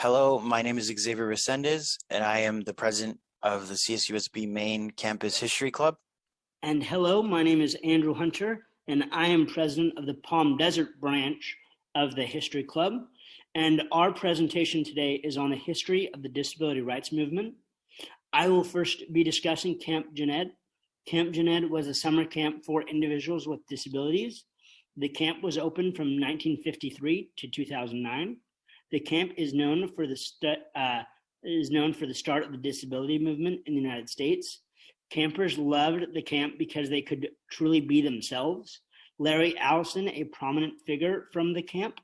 Hello, my name is Xavier Resendez, and I am the president of the CSUSB Main Campus History Club. And hello, my name is Andrew Hunter, and I am president of the Palm Desert branch of the History Club. And our presentation today is on the history of the disability rights movement. I will first be discussing Camp Jened. Camp Jened was a summer camp for individuals with disabilities. The camp was open from 1953 to 2009. The camp is known for the start of the disability movement in the United States. Campers loved the camp because they could truly be themselves. Larry Allison, a prominent figure from the camp,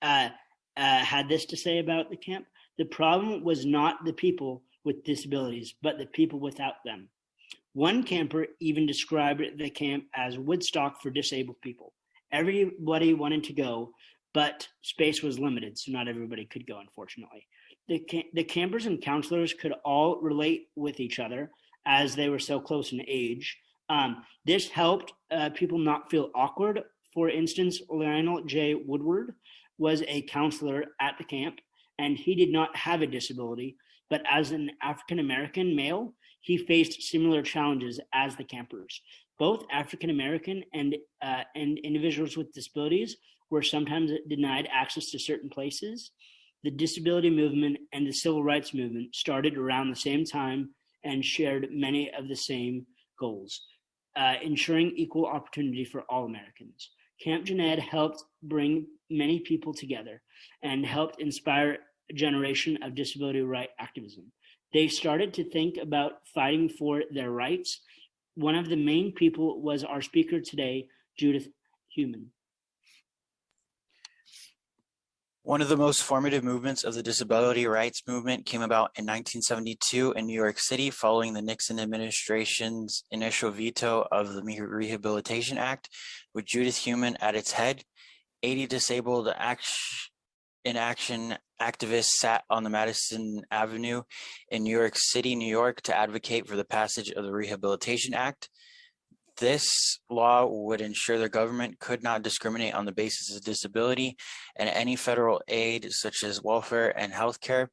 had this to say about the camp: "The problem was not the people with disabilities, but the people without them." One camper even described the camp as Woodstock for disabled people. Everybody wanted to go, but space was limited, so not everybody could go, unfortunately. The campers and counselors could all relate with each other as they were so close in age. This helped people not feel awkward. For instance, Lionel J. Woodward was a counselor at the camp, and he did not have a disability, but as an African-American male, he faced similar challenges as the campers. Both African-American and individuals with disabilities were sometimes denied access to certain places. The disability movement and the civil rights movement started around the same time and shared many of the same goals, ensuring equal opportunity for all Americans. Camp Jened helped bring many people together and helped inspire a generation of disability right activism. They started to think about fighting for their rights. One of the main people was our speaker today, Judith Heumann. One of the most formative movements of the disability rights movement came about in 1972 in New York City following the Nixon administration's initial veto of the Rehabilitation Act, with Judith Heumann at its head. 80 disabled in action activists sat on the Madison Avenue in New York City, New York, to advocate for the passage of the Rehabilitation Act. This law would ensure the government could not discriminate on the basis of disability, and any federal aid, such as welfare and healthcare.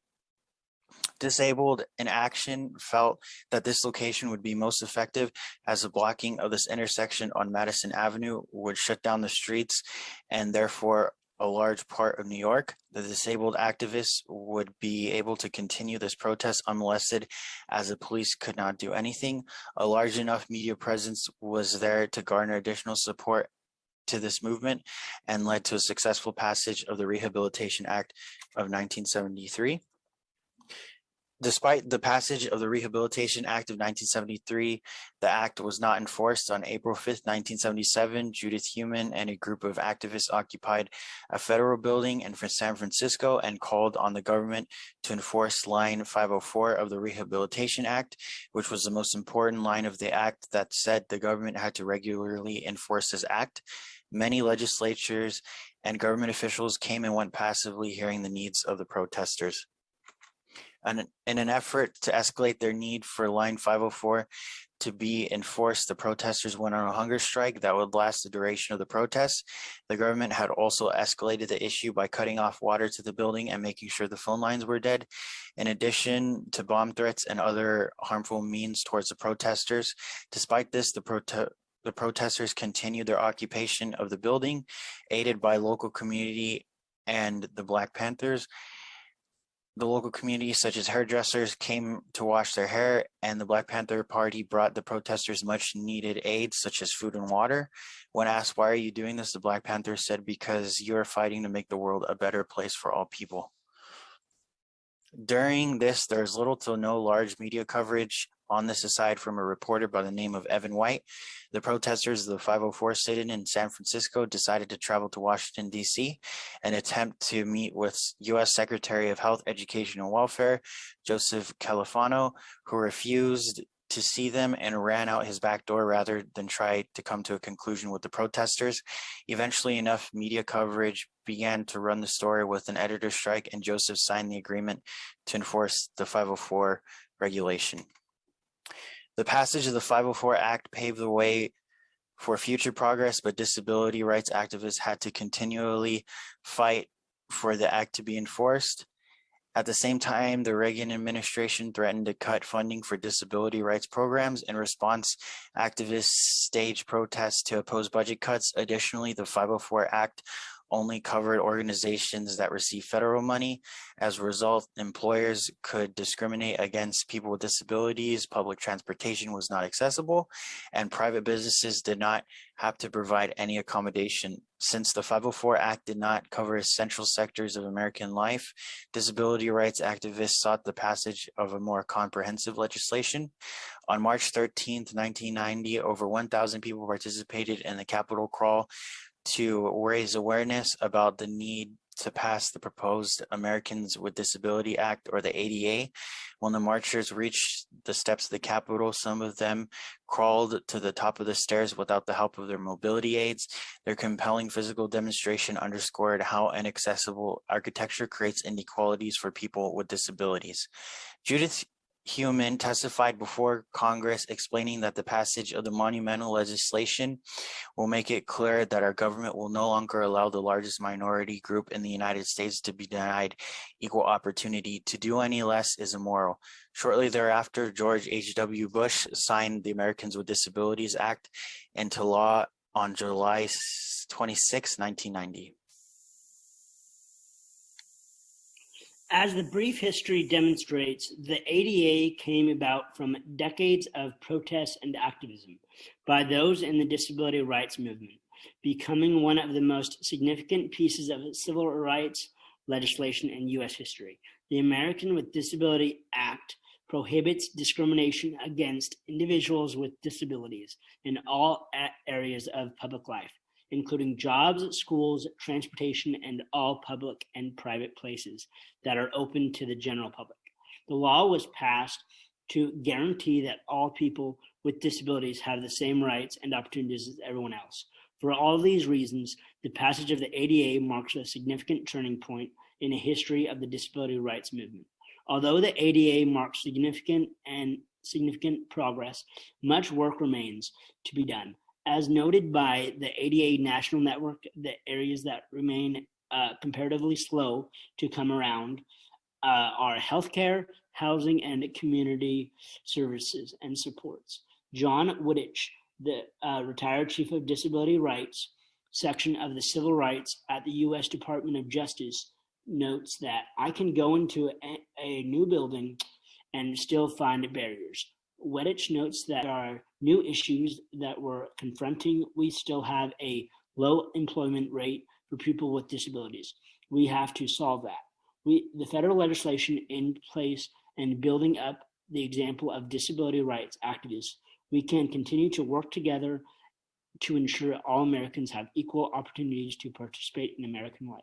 Disabled in Action felt that this location would be most effective, as the blocking of this intersection on Madison Avenue would shut down the streets and therefore a large part of New York. The disabled activists would be able to continue this protest unmolested, as the police could not do anything. A large enough media presence was there to garner additional support to this movement and led to a successful passage of the Rehabilitation Act of 1973. Despite the passage of the Rehabilitation Act of 1973, the act was not enforced. On April 5th, 1977, Judith Heumann and a group of activists occupied a federal building in San Francisco and called on the government to enforce line 504 of the Rehabilitation Act, which was the most important line of the act that said the government had to regularly enforce this act. Many legislatures and government officials came and went passively, hearing the needs of the protesters. And in an effort to escalate their need for line 504 to be enforced, the protesters went on a hunger strike that would last the duration of the protests. The government had also escalated the issue by cutting off water to the building and making sure the phone lines were dead, in addition to bomb threats and other harmful means towards the protesters. Despite this, the protesters continued their occupation of the building, aided by local community and the Black Panthers. The local community, such as hairdressers, came to wash their hair, and the Black Panther Party brought the protesters much needed aid, such as food and water. When asked, "Why are you doing this?" the Black Panthers said, "Because you are fighting to make the world a better place for all people." During this, there's little to no large media coverage on this, aside from a reporter by the name of Evan White. The protesters of the 504 sit-in in San Francisco decided to travel to Washington, D.C. and attempt to meet with U.S. Secretary of Health, Education, and Welfare, Joseph Califano, who refused to see them and ran out his back door rather than try to come to a conclusion with the protesters. Eventually, enough media coverage began to run the story with an editor strike, and Joseph signed the agreement to enforce the 504 regulation. The passage of the 504 Act paved the way for future progress, but disability rights activists had to continually fight for the act to be enforced. At the same time, the Reagan administration threatened to cut funding for disability rights programs. In response, activists staged protests to oppose budget cuts. Additionally, the 504 Act only covered organizations that receive federal money. As a result, employers could discriminate against people with disabilities, public transportation was not accessible, and private businesses did not have to provide any accommodation. Since the 504 Act did not cover essential sectors of American life, disability rights activists sought the passage of a more comprehensive legislation. On March 13, 1990, over 1,000 people participated in the Capitol crawl to raise awareness about the need to pass the proposed Americans with Disability Act, or the ADA. When the marchers reached the steps of the Capitol, some of them crawled to the top of the stairs without the help of their mobility aids. Their compelling physical demonstration underscored how inaccessible architecture creates inequalities for people with disabilities. Judith Heumann testified before Congress, explaining that the passage of the monumental legislation will make it clear that our government will no longer allow the largest minority group in the United States to be denied equal opportunity. To do any less is immoral. Shortly thereafter, George H.W. Bush signed the Americans with Disabilities Act into law on July 26, 1990. As the brief history demonstrates, the ADA came about from decades of protest and activism by those in the disability rights movement, becoming one of the most significant pieces of civil rights legislation in U.S. history. The American with Disability Act prohibits discrimination against individuals with disabilities in all areas of public life, including jobs, schools, transportation, and all public and private places that are open to the general public. The law was passed to guarantee that all people with disabilities have the same rights and opportunities as everyone else. For all these reasons, the passage of the ADA marks a significant turning point in the history of the disability rights movement. Although the ADA marks significant progress, much work remains to be done. As noted by the ADA National Network, the areas that remain comparatively slow to come around are healthcare, housing, and community services and supports. John Wooditch, the retired Chief of Disability Rights section of the Civil Rights at the U.S. Department of Justice, notes that I can go into a new building and still find barriers. Wooditch notes that there are new issues that we're confronting. We still have a low employment rate for people with disabilities. We have to solve that. The federal legislation in place and building up the example of disability rights activists, we can continue to work together to ensure all Americans have equal opportunities to participate in American life.